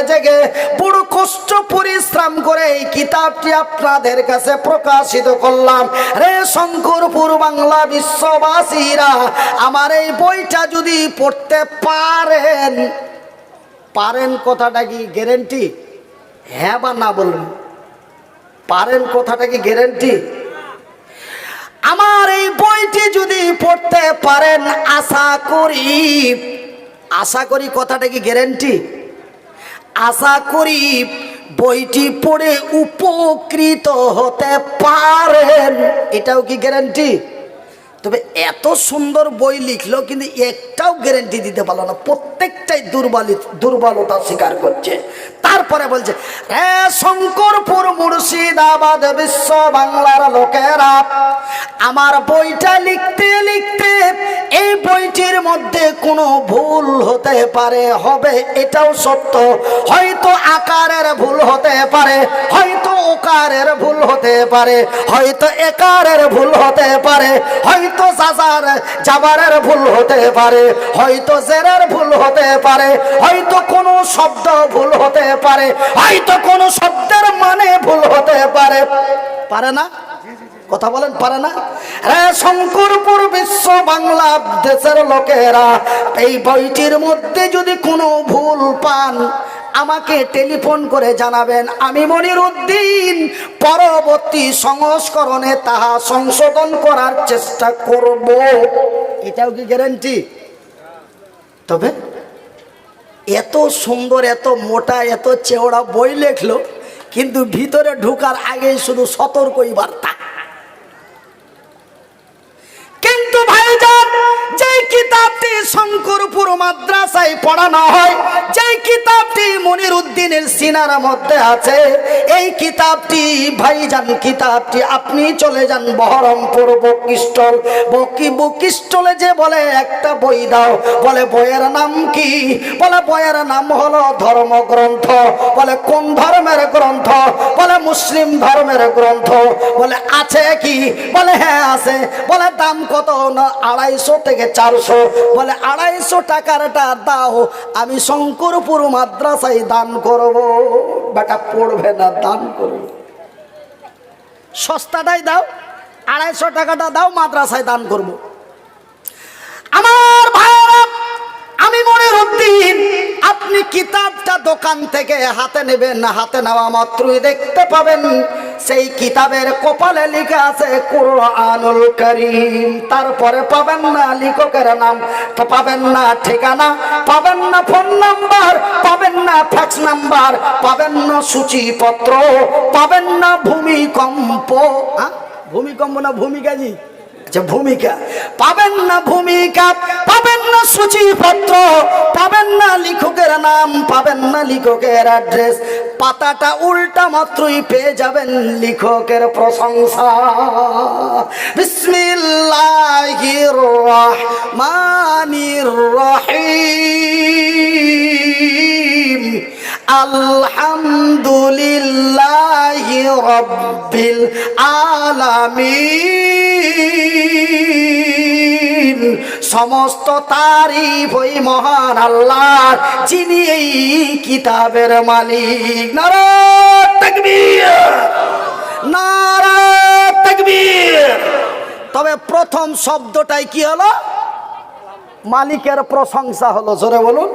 জেগে বড় কষ্ট পরিশ্রম করে এই কিতাবটি আপনাদের কাছে প্রকাশিত করলাম। রে শঙ্করপুর বাংলা বিশ্ববাসীরা, আমার এই বইটা যদি পড়তে পারেন, পারেন কথাটা কি গ্যারেন্টি? হ্যাঁ বা না বলুন। পারেন কথাটা কি গ্যারেন্টি? আমার এই বইটি যদি পড়তে পারেন, আশা করি কথাটা কি গ্যারেন্টি? আশা করি বইটি পড়ে উপকৃত হতে পারেন, এটাও কি গ্যারেন্টি? তবে এত সুন্দর বই লিখলো কিন্তু একটাও গ্যারেন্টি দিতে পারলো না, প্রত্যেকটাই দুর্বলতা স্বীকার করছে। তারপরে বলছে, হে শঙ্করপুর মুর্শিদাবাদ বিশ্ব বাংলার লোকেরা, আমার বইটা লিখতে লিখতে এই বইটির মধ্যে কোনো ভুল হতে পারে, হবে, এটাও সত্য। হয়তো আকারের ভুল হতে পারে, হয়তো ওকারের ভুল হতে পারে, হয়তো একারের ভুল হতে পারে, হয়তো জাবারের ভুল হতে পারে, হয়তো জেরের ভুল হতে পারে, হয়তো কোনো শব্দ ভুল হতে পারে, হয়তো কোনো শব্দের মানে ভুল হতে পারে। পারে না? কথা বলেন, পারে না? রে শঙ্করপুর বিশ্ব বাংলা দেশের লোকেরা, এই বইটির মধ্যে যদি কোনো ভুল পান আমাকে টেলিফোন করে জানাবেন, আমি মনিরউদ্দিন পরবর্তী সংস্করণে তাহা সংশোধন করার চেষ্টা করব। এটাও কি গ্যারান্টি? তবে এত সুন্দর, এত মোটা, এত চেওড়া বই লেখলো, কিন্তু ভিতরে ঢুকার আগেই শুধু সতর্কই বার্তা। কিন্তু ভাইজান, যে কিতাবটি শঙ্করপুর মাদ্রাসায় পড়ানো হয়, যে কিতাবটি মনিরউদ্দিনের সিনার মধ্যে আছে, এই কিতাবটি ভাইজান, কিতাবটি আপনি চলে যান বহরমপুর বকিস্টলে, যে বলে একটা বই দাও, বলে বইয়ের নাম কি? বলে বইয়ের নাম হলো ধর্মগ্রন্থ। বলে কোন ধর্মের গ্রন্থ? বলে মুসলিম ধর্মের গ্রন্থ। বলে আছে কি? বলে হ্যাঁ আছে। বলে দাম কত? না 250 থেকে 400। বলে 250 টাকারটা দাও, আমি শঙ্করপুর মাদ্রাসায় দান করব। বেটা পড়বে না, দান করব। সস্তাটাই দাও, 250 টাকাটা দাও, মাদ্রাসায় দান করব। আমার ভাইরা, আমি মনিরউদ্দিন, আপনি কিতাবটা দোকান থেকে হাতে নেবেন, হাতে নেওয়া মাত্রই দেখতে পাবেন সেই কিতাবের কপালে লেখা আছে কুরআনুল কারীম। তারপরে পাবেন না লেখকের নাম, পাবেন না ঠিকানা, পাবেন না ফোন নাম্বার, পাবেন না ফ্যাক্স নাম্বার, পাবেন না সূচিপত্র, পাবেন না ভূমিকম্প। ভূমিকম্প না ভূমিকাজি? আচ্ছা, ভূমিকা। পাবেন না ভূমিকা, পাবেন না সূচিপত্র, পাবেন না লেখকের নাম, পাবেন না লেখকের অ্যাড্রেস। পাতাটা উল্টা মাত্রই পেয়ে যাবেন লেখকের প্রশংসা। বিসমিল্লাহির রহমানির রহিম, আলহামদুলিল্লাহি রাব্বিল আলামিন। সমস্ত তারিফ ওই মহান আল্লাহর, যিনি এই কিতাবের মালিক। নারায়ে তাকবীর, নারায়ে তাকবীর। তবে প্রথম শব্দটাই কি হলো? মালিকের প্রশংসা হলো। জোরে বলুন।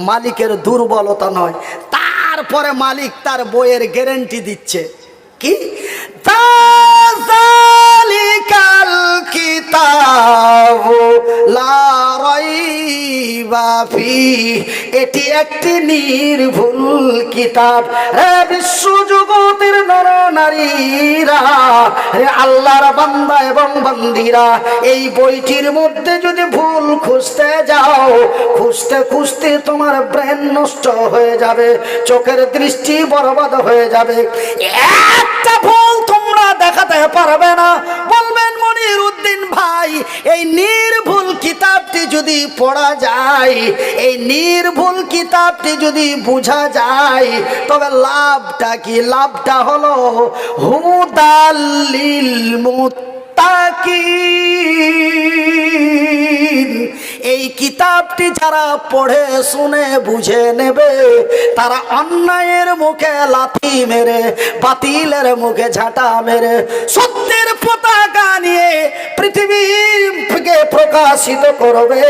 মালিকের দুর্বলতা নয়। তারপরে মালিক তার বইয়ের গ্যারান্টি দিচ্ছে কি? যালিকাল কিতাবু লা রাইবা ফিহি, এটি একটি নির্ভুল কিতাব। হে বিশ্বজগতের নর নারীরা, হে আল্লাহর বান্দা এবং বান্দীরা, এই বইটির মধ্যে যদি ভুল খুঁজতে যাও, খুঁজতে খুঁজতে তোমার ব্রেন নষ্ট হয়ে যাবে, চোখের দৃষ্টি বরবাদ হয়ে যাবে। একটা ভুল তোমরা দেখাতে পারবে না। বলবেন মনিরউদ্দিন ভাই, এই নির্ভুল কিতাবটি যদি পড়া যায়, এই নির্ভুল কিতাবটি যদি বোঝা যায়, তবে লাভটা কি? লাভটা হলো হুদাল লিল মুত্তাকিন। এই কিতাবটি যারা পড়ে শুনে বুঝে নেবে তারা অন্যায়ের মুখে লাথি মেরে, বাতিলের মুখে ঝাঁটা মেরে সত্যের পতাকা নিয়ে পৃথিবীকে প্রকাশিত করবে।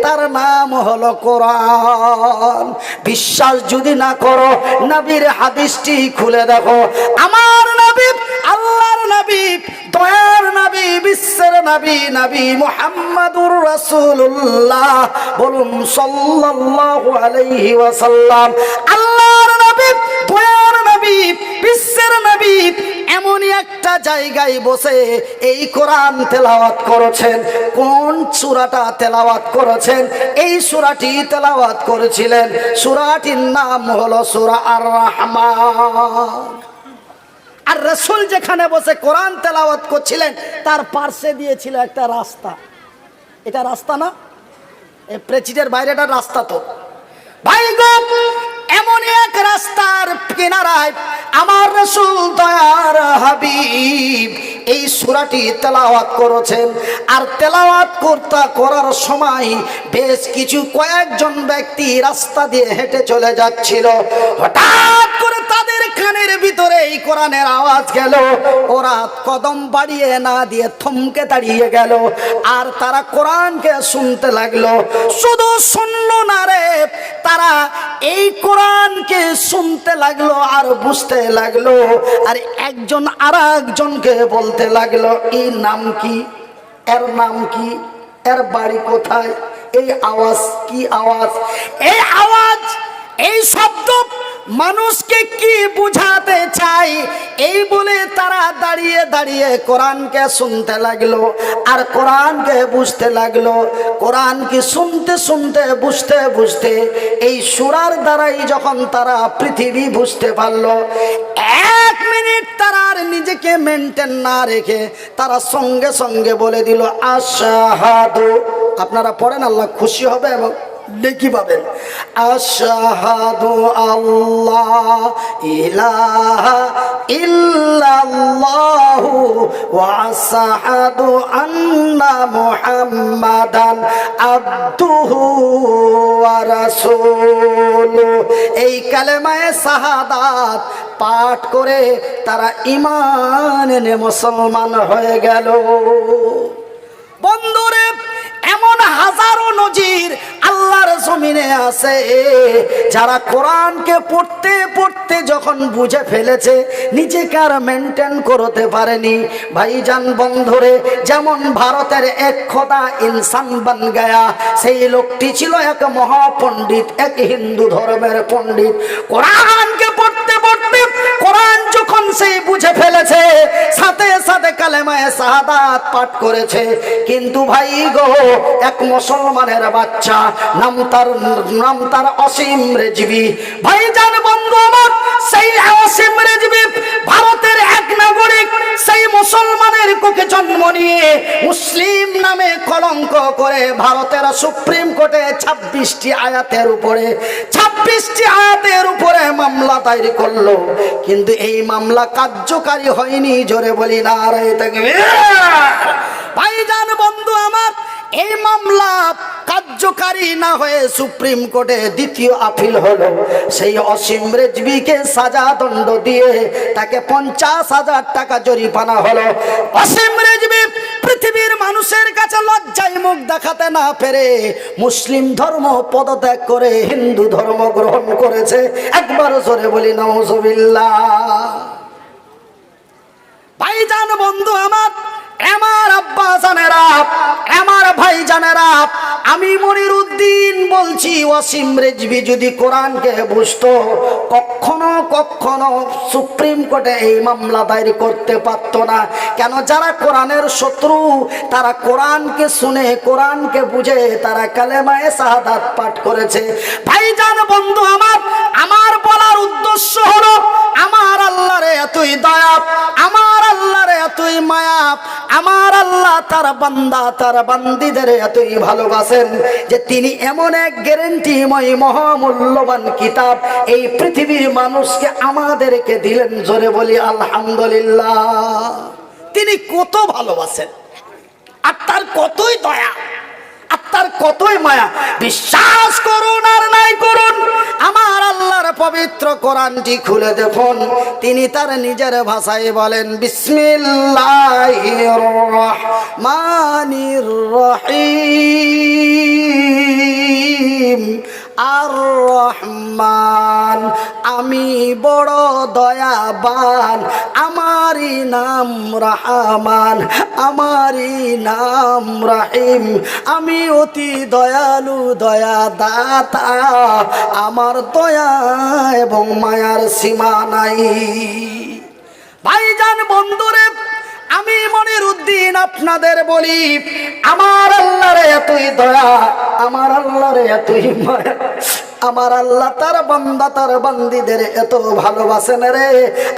তার নাম হলো কোরআন। বিশ্বাস যদি না করো, নবীর হাদিসটি খুলে দেখো। আমার নবী, আল্লাহর নবী, দয়ার নবী, বিশ্বের নবী, নবী মুহাম্মদুর রাসূলুল্লাহ, বলুন সাল্লাল্লাহু আলাইহি ওয়াসাল্লাম। আল্লাহর নবী, দয়ার নবী, বিশ্বের নবী এমনই একটা জায়গায় বসে এই কোরআন তেলাওয়াত করেছেন। কোন সূরাটা তেলাওয়াত করেছেন? এই সূরাটি তেলাওয়াত করেছিলেন, সূরাটির নাম হলো সূরা আর-রাহমান। আর রাসূল যেখানে বসে কোরআন তেলাওয়াত করছিলেন তার পাশে দিয়েছিল একটা রাস্তা। এটা রাস্তা না, এই প্রেসিডেন্টের বাইরেটা রাস্তা। তো ভাই গো, এমন এক রাস্তার কিনারায় আমার রাসূল দয়ার হাবিব এই সূরাটি তেলাওয়াত করেছেন। আর তেলাওয়াত করার সময় বেশ কিছু কয়েকজন ব্যক্তি রাস্তা দিয়ে হেঁটে চলে যাচ্ছিল। হঠাৎ করে তাদের কানের ভিতরে এই কোরআনের আওয়াজ গেল। ওরা কদম বাড়িয়ে না দিয়ে থমকে দাঁড়িয়ে গেল আর তারা কোরআনকে শুনতে লাগলো। শুধু শুনলো না রে, তারা এই কোরআনকে শুনতে লাগলো আর বুঝতে লাগলো। আর একজন আর একজনকে বলতে লাগলো, এই নাম কি, এর নাম কি, এর বাড়ি কোথায়, এই আওয়াজ কি আওয়াজ, এই আওয়াজ, এই শব্দ মানুষকে কি বুঝাতে চাই, এই বলে তারা দাঁড়িয়ে দাঁড়িয়ে কোরআনকে শুনতে লাগলো আর কোরআনকে বুঝতে লাগলো। কোরআন কি শুনতে শুনতে বুঝতে বুঝতে এই সূরার দ্বারাই যখন তারা পৃথিবী বুঝতে পারলো, 1 মিনিট তারা আর নিজেকে মেনটেন না রেখে তারা সঙ্গে সঙ্গে বলে দিল আশহাদু। আপনারা পড়েন, আল্লাহ খুশি হবে এবং নেকি পাবেন। আশহাদু আল্লাহ ইলাহা ইল্লাল্লাহু ওয়া আশহাদু আন্না মুহাম্মাদান আবদুহু ওয়া রাসূলুহু। এই কালেমায়ে শাহাদাত পাঠ করে তারা ঈমান এনে মুসলমান হয়ে গেল। বন্ধুরে, এমন হাজারো নজির আল্লাহর জমিনে আছে যারা কোরআনকে পড়তে পড়তে যখন বুঝে ফেলেছে নিজেকে আর মেনটেন করতে পারেনি। ভাইজান বন্ধুরে, যেমন ভারতের এক খোদা ইনসান বান গায়া, সেই লোকটি ছিল এক মহাপণ্ডিত, এক হিন্দু ধর্মের পণ্ডিত। কোরআনকে পড়তে পড়তে কোরআন যখন সেই বুঝে ফেলেছে সাথে সাথে কালেমায়ে শাহাদাত পাঠ করেছে। কিন্তু ভাই গো, এক মুসলমানের বাচ্চা, নাম তার অসীম রেজভি। ভাইজান বন্ধু আমার, সেই অসীম রেজভি ভারতের এক নাগরিক, সেই মুসলমানের কোখে জন্ম নিয়ে মুসলিম নামে কলঙ্ক করে ভারতের সুপ্রিম কোর্টে 26টি আয়াতের উপরে মামলা দায়ের করলো। কিন্তু এই মামলা কার্যকারী হয়নি। জোরে বলি নারে তাকবীর। ভাইজান বন্ধু আমার, এই মামলা কার্যকারী না হয়ে সুপ্রিম কোর্টে দ্বিতীয় আপিল হলো। সেই অসীম রেজভিকে সাজা দণ্ড দিয়ে তাকে 50,000 টাকা জরিমানা হলো। অসীম রেজভি পৃথিবীর মানুষের কাছে লজ্জায় মুখ দেখাতে না পেরে মুসলিম ধর্ম পদত্যাগ করে হিন্দু ধর্ম গ্রহণ করেছে। একবার জোরে বলি নাউজুবিল্লাহ। ভাইজান বন্ধু আমার, আমার আব্বা জানেরা, আমার ভাই জানেরা, আমি মনিরউদ্দিন বলছি, ওয়াসিম রেজভি যদি কোরআনকে বুঝতো কখনো কখনো সুপ্রিম কোর্টে এই মামলা দায়ের করতে পারতো না। কেন? যারা কোরআনের শত্রু তারা কোরআনকে শুনে, কোরআনকে বুঝে তারা কালেমায়ে শাহাদাত পাঠ করেছে। ভাইজান বন্ধু আমার, আমার বলার উদ্দেশ্য হলো আমার আল্লাহর এতই দয়া, আমার আল্লাহর এতই মায়া, আমার আল্লাহ তার বান্দা তার বান্দীদের এতই ভালোবাসেন যে তিনি এমন এক গ্যারান্টিময় মহামূল্যবান কিতাব এই পৃথিবীর মানুষকে আমাদেরকে দিলেন। জোরে বলি আলহামদুলিল্লাহ। তিনি কত ভালোবাসেন আর তার কতই দয়া। আত্মার কতই মায়া। বিশ্বাস করুন আর নাই করুন, আমার আল্লাহর পবিত্র কোরআনটি খুলে দেখুন, তিনি তার নিজের ভাষায় বলেন বিসমিল্লাহির রহমানির রহিম। আর রহমান, আমি বড় দয়াবান, আমারই নাম রহমান, আমারই নাম রহিম, আমি অতি দয়ালু দয়া দাতা, আমার দয়া এবং মায়ার সীমা নাই। ভাইজান বন্ধুরে, আমি মনিরউদ্দিন আপনাদের বলি, আমার আল্লাহর এতই দয়া, আমার আল্লাহর এতই মায়া, আমার আল্লাহ তার বান্দা তার বান্দীদের এত ভালোবাসেন রে,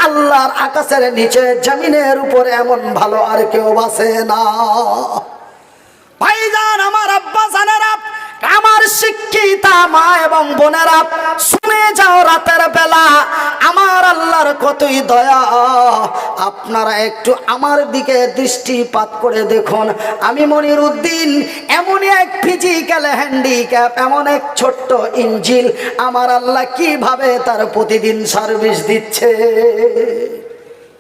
আল্লাহর আকাশের নিচে জমিনের উপর এমন ভালো আর কেউ বাসে না। ভাইজান আমার আব্বা জানেরা, আমার শিক্ষিতা মা এবং বোনেরা, শুনে যাও রাতের বেলা আমার আল্লাহর কতই দয়া। আপনারা একটু আমার দিকে দৃষ্টিপাত করে দেখুন, আমি মনিরউদ্দিন এমন এক ফিজিক্যাল হ্যান্ডিক্যাপ, এমন এক ছোট্ট ইঞ্জিল, আমার আল্লাহ কিভাবে তার প্রতিদিন সার্ভিস দিচ্ছে।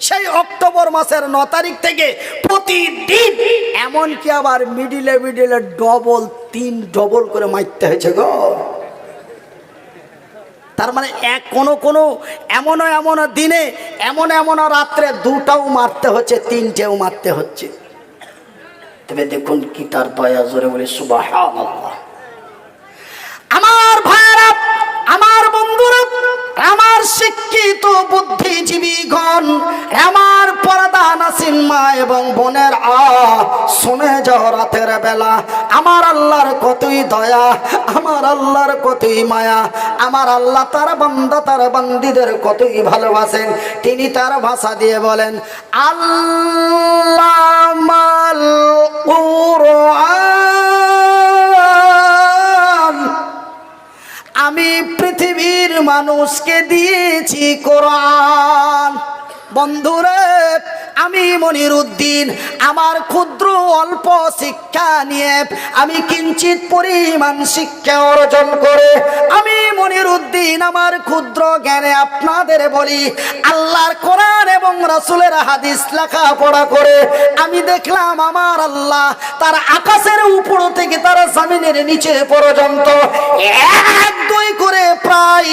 সেই অক্টোবর মাসের 9 তারিখ থেকে প্রতিদিন, এমনকি আবার মিডিলে ডবল 3 ডবল করে মারতে হয়েছে গো। তার মানে কোনো এমন দিনে এমন রাত্রে 2টাও মারতে হচ্ছে, 3টেও মারতে হচ্ছে। তবে দেখুন কি তার দয়া, জোরে বলে সুবহানাল্লাহ। আমার ভাইরা, আমার বন্ধুরা, আমার শিক্ষিত বুদ্ধিজীবীগণ, আমার পর্দানাসীন মা এবং বোনের, শুনে যাও রাতের বেলা আমার আল্লাহর কতই দয়া, আমার আল্লাহর কতই মায়া, আমার আল্লাহ তার বান্দা তার বান্দীদের কতই ভালোবাসেন। তিনি তার ভাষা দিয়ে বলেন আল্লামাল কুরআন, আমি পৃথিবীর মানুষকে দিয়েছি কোরআন। বন্ধুরে, আমি মনিরউদ্দিন আমার ক্ষুদ্র অল্প শিক্ষা নিয়ে, আমি কিঞ্চিত পরিমাণ শিক্ষা অর্জন করে, আমি মনিরউদ্দিন আমার ক্ষুদ্র জ্ঞানে আপনাদের বলি, আল্লাহর কোরআন এবং রাসূলের হাদিস লেখাপড়া করে আমি দেখলাম আমার আল্লাহ তার আকাশের উপর থেকে তার জমিনের নিচে পর্যন্ত 1-2 করে প্রায়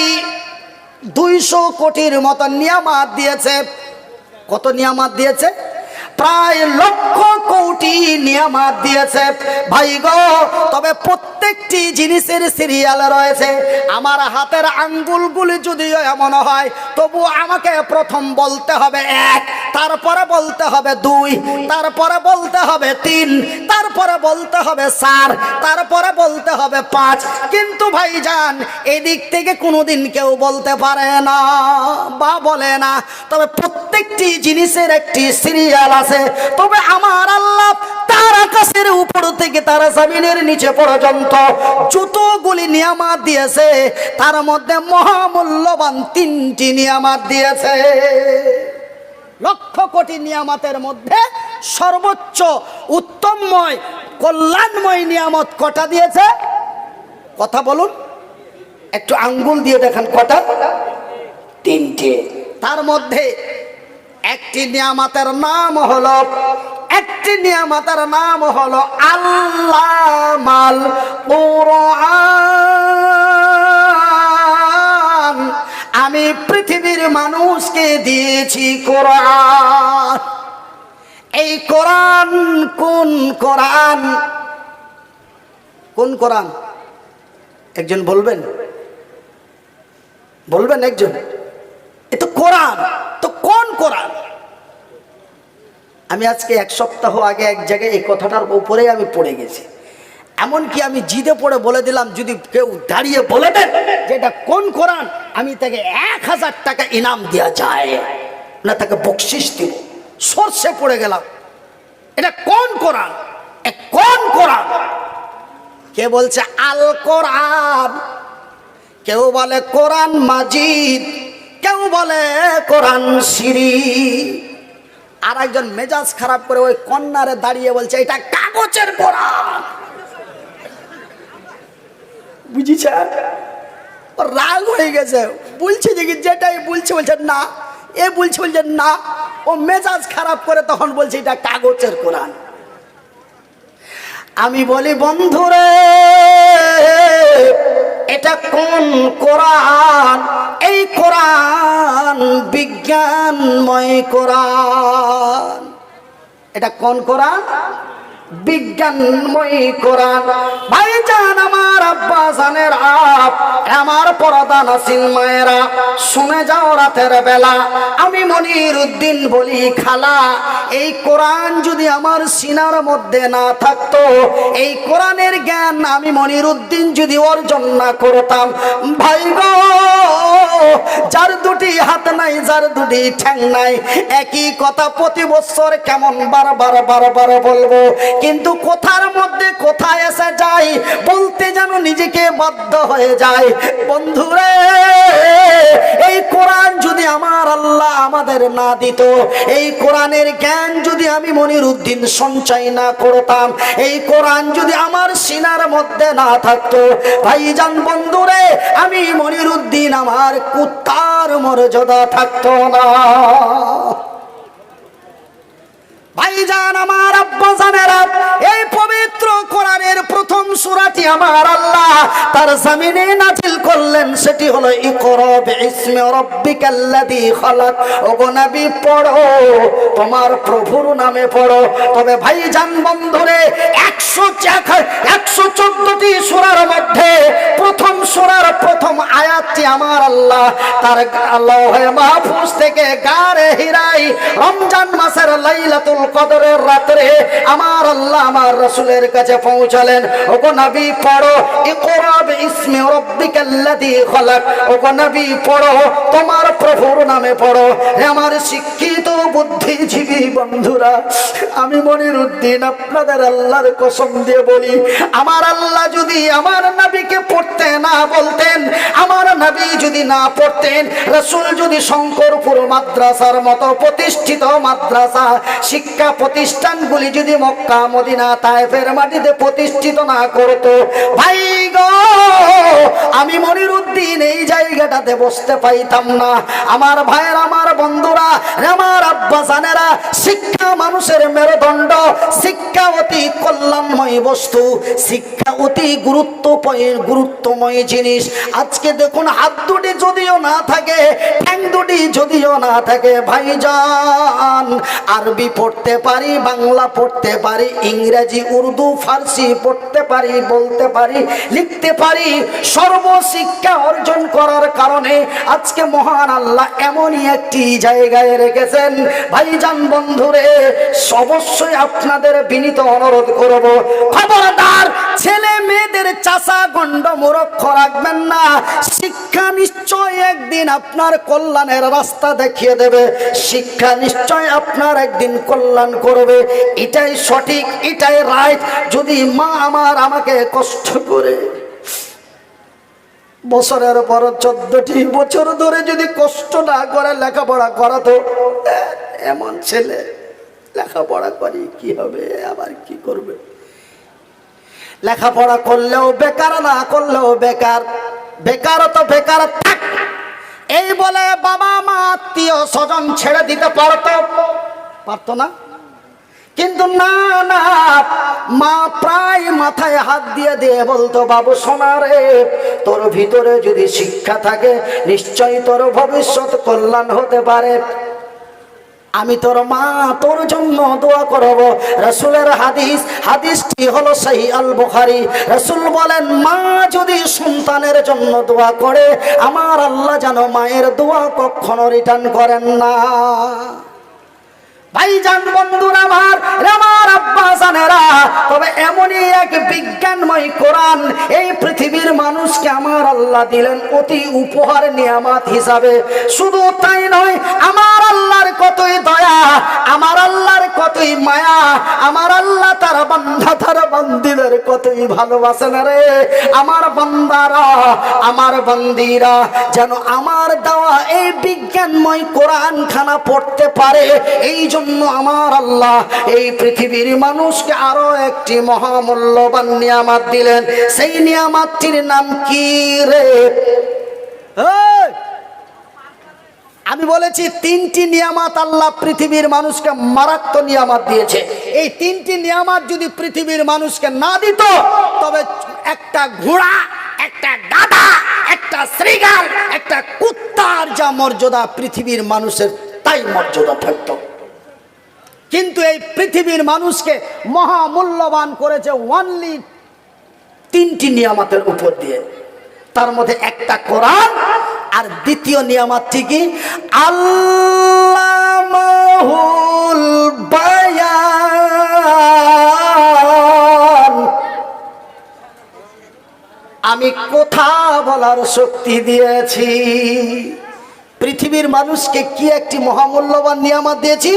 200 কোটির মতো নিয়ামত দিয়েছে। কত নিয়ামত দিয়েছে? প্রায় 1,00,000 কোটি নিয়ামত দিয়েছে ভাই গো। তবে প্রত্যেকটি জিনিসের সিরিয়াল রয়েছে। আমার হাতের আঙ্গুলগুলি যদিও এমন হয়, তবু আমাকে প্রথম বলতে হবে 1, তারপরে বলতে হবে 2, তারপরে বলতে হবে 3, তারপরে বলতে হবে 4, তারপরে বলতে হবে 5। কিন্তু ভাইজান এদিক থেকে কোনোদিন কেউ বলতে পারে না বা বলে না। তবে প্রত্যেকটি জিনিসের একটি সিরিয়াল আছে। তবে আমার আল্লাহ তার আকাশের উপর থেকে তার জমিনের নিচে পর্যন্ত যতগুলি নিয়ামত দিয়েছে, তার মধ্যে মহামূল্যবান 3টি নিয়ামত দিয়েছে। 1,00,000 কোটি নিয়ামতের মধ্যে সর্বোচ্চ উত্তমময় কল্যাণময় নিয়ামত কটা দিয়েছে? কথা বলুন, একটু আঙ্গুল দিয়ে দেখান কটা? 3টে। তার মধ্যে একটি নিয়ামতের নাম হলো আল্লামাল কুরআন, আমি পৃথিবীর মানুষকে দিয়েছি কোরআন। এই কোরআন কোন কোরআন? কোন কোরআন একজন বলবেন? একজন? এ তো কোরআন। তো কোন কোরআন? আমি আজকে 1 সপ্তাহ আগে এক জায়গায় এই কথাটার উপরে আমি পড়ে গেছি। এমনকি আমি জিদে পড়ে বলে দিলাম, যদি কেউ দাঁড়িয়ে বলে দেন যে এটা কোন কোরআন, আমি তাকে 1000 টাকা ইনাম দেওয়া যায় না, তাকে বকশিস দিব। সরষে পড়ে গেলাম, এটা কোন কোরআন? কোন কোরআন? কে বলছে আল কোরআন, কেউ বলে কোরআন মাজিদ, কেউ বলে কোরআন শরীফ। আর একজন মেজাজ খারাপ করে ওই কর্নারে দাঁড়িয়ে বলছে এটা কাগজের কোরআন। বুঝেছেন? রাগ হয়ে গেছে, বলছে যে যেটাই বলছে বলছে না, এ বলছে বলছে না, ও মেজাজ খারাপ করে তখন বলছে এটা কাগজের কোরআন। আমি বলি বন্ধুরে এটা কোন কোরআন? এই কোরআন বিজ্ঞানময় কোরআন। এটা কোন কোরআন? বিজ্ঞানময় কোরআন। ভাইজান আমার আব্বা জানের আমার পরদা নাসিল মায়েরা শুনে যাও, রাতের বেলা আমি মনির উদ্দিন বলি খালা, এই কোরআন যদি আমার সিনার মধ্যে না থাকতো, এই কোরআনের জ্ঞান আমি মনির উদ্দিন যদি অর্জন না করতাম, ভাই গো যার দুটি হাত নাই, যার দুটি ঠ্যাং নাই, একই কথা প্রতি বছর কেমন বারবার বারবার বলবো, কিন্তু কথার মধ্যে কোথায় এসে যায় বলতে যেন নিজেকে বাধ্য হয়ে যায়। বন্ধুরে এই কোরআন যদি আমার আল্লাহ আমাদের না দিত, এই কোরআনের জ্ঞান যদি আমি মনির উদ্দিন সঞ্চয় না করতাম, এই কোরআন যদি আমার সিনার মধ্যে না থাকতো, ভাইজান বন্ধুরে আমি মনির উদ্দিন আমার কুত্তার মর্যাদা থাকতো না। ভাইজান আমার আব্বা জানেরা, এই পবিত্র কোরআনের প্রথম সূরাটি আমার আল্লাহ তার জমিনে নাজিল করলেন, সেটি হলো ইকরা বিইসমি রাব্বিকাল্লাযী খালাক। ওগো নবী পড়ো, তোমার প্রভুর নামে পড়ো। তবে ভাইজান বন্ধুরে 114টি সূরার মধ্যে প্রথম সূরার প্রথম আয়াতটি আমার আল্লাহ তার লৌহে মাহফুজ থেকে গারে হিরাই রমজান মাসের লাইলাতুল কদরের রাতে আমার আল্লাহ আমার রাসূলের কাছে পৌঁছালেন। ওগো নবী পড়ো ইকরা বিইসমি রাব্বিকাল্লাযী খালাক। ওগো নবী পড়ো, তোমার প্রভুর নামে পড়ো। হে আমার শিক্ষিত বুদ্ধিজীবী বন্ধুরা, আমি মনির উদ্দিন আপনাদের আল্লাহর কসম দিয়ে বলি, আমার আল্লাহ যদি আমার নবীকে পড়তে না বলতেন, আমার নবী যদি না পড়তেন, রাসূল যদি শঙ্করপুর মাদ্রাসার মতো প্রতিষ্ঠিত মাদ্রাসা শিক্ষা প্রতিষ্ঠানগুলি যদি মক্কা মদিনা তায়েফের মাটিতে প্রতিষ্ঠিত না করতো, ভাই গো আমি মনির উদ্দিন এই জায়গাটাতে বসতে পাইতাম না। আমার ভাইয়ের, আমার বন্ধুরা, আমার আব্বা জানেরা, শিক্ষা মানুষের মেরুদণ্ড, শিক্ষা অতি কল্যাণময় বস্তু, শিক্ষা অতি গুরুত্বময় জিনিস। আজকে দেখুন হাত দুটি যদিও না থাকে, ঠ্যাং দুটি যদিও না থাকে, ভাইজান আরবি পড়তে পারি, বাংলা পড়তে পারি, ইংরেজি উর্দু ফার্সি পড়তে পারি, বলতে পারি, লিখতে পারি, সর্বশিক্ষা অর্জন করার কারণে আজকে মহান আল্লাহ এমনই একটি জায়গায় রেখেছেন। ভাইজান বন্ধুরে অবশ্যই আপনাদের বিনীত অনুরোধ করব, খবরদার ছেলে মেয়েদের চাষা গন্ড মূর্খ রাখবেন না। শিক্ষা নিশ্চয় একদিন আপনার কল্যাণের রাস্তা দেখিয়ে দেবে, শিক্ষা নিশ্চয় আপনার একদিন কল্যাণ করবে। এটাই সঠিক, এটাই রাইট। যদি মা আমার আমাকে কষ্ট করে বছরের পর 14টি বছর ধরে যদি কষ্ট না করে লেখাপড়া করাতো, এমন ছেলে লেখাপড়া করি কি হবে, আবার কি করবে? লেখাপড়া করলেও বেকার, না করলেও বেকার, বেকার তো বেকার থাক এই বলে বাবা মা আত্মীয় স্বজন ছেড়ে দিতে পারতো না? কিন্তু না না, মা প্রায় মাথায় হাত দিয়ে দিয়ে বলতো, বাবু সোনা রে, তোর ভিতরে যদি শিক্ষা থাকে নিশ্চয়ই তোর ভবিষ্যৎ কল্যাণ হতে পারে। আমি তোর মা তোর জন্য দোয়া করব। রাসূলের হাদিসটি হলো সহিহ আল বুখারী। রাসূল বলেন, মা যদি সন্তানের জন্য দোয়া করে, আমার আল্লাহ যেন মায়ের দোয়া কখনো রিটার্ন করেন না। ভাইজান বন্ধুরা আমার আব্বা জানেরা, তবে এমনই এক বিজ্ঞানময় কোরআন এই পৃথিবীর মানুষকে আমার আল্লাহ দিলেন অতি উপহার নিয়ামত হিসাবে। শুধু তাই নয়, আমার আল্লাহর কতই দয়া, আমার আল্লাহর কতই মায়া, আমার আল্লাহ তার বান্দা তার বান্দিদের কতই ভালোবাসেন রে। আমার বান্দারা, আমার বান্দিরা যেন আমার দেওয়া এই বিজ্ঞানময় কোরআন খানা পড়তে পারে, এই জন্য আমার আল্লাহ এই পৃথিবীর মানুষকে আরো একটি মহামূল্যবান নিয়ামত দিলেন। সেই নিয়ামতটির নাম কি রে? আমি বলেছি তিনটি নিয়ামত আল্লাহ পৃথিবীর মানুষকে মারাত্মক নিয়ামত দিয়েছে। এই তিনটি নিয়ামত যদি পৃথিবীর মানুষকে না দিত, তবে একটা ঘোড়া, একটা গাধা, একটা শৃগাল, একটা কুত্তার যা মর্যাদা পৃথিবীর মানুষের তাই মর্যাদা থাকত। কিন্তু এই পৃথিবীর মানুষকে মহামূল্যবান করেছে অনলি তিনটি নিয়ামতের উপর দিয়ে। তার মধ্যে একটা কোরআন, আর দ্বিতীয় নিয়ামতটি কি? আল্লামাহুল বায়ান। আমি কথা বলার শক্তি দিয়েছি। পৃথিবীর মানুষকে কি একটি মহামূল্যবান নিয়ামত দিয়েছি?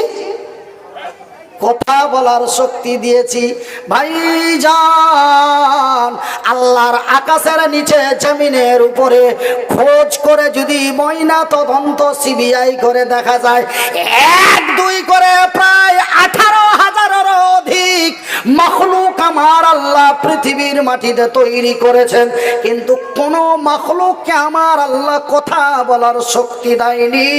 কথা বলার শক্তি দিয়েছি। ভাইজান, আল্লাহর আকাশের নিচে জমিনের উপরে খোঁজ করে যদি ময়না তদন্ত সিবিআই করে দেখা যায়, 1-2 করে প্রায় 18,000-এরও অধিক মাখলুক আমার আল্লাহ পৃথিবীর মাটিতে তৈরি করেছেন, কিন্তু কোন মাখলুককে আমার আল্লাহ কথা বলার শক্তি দেয়নি।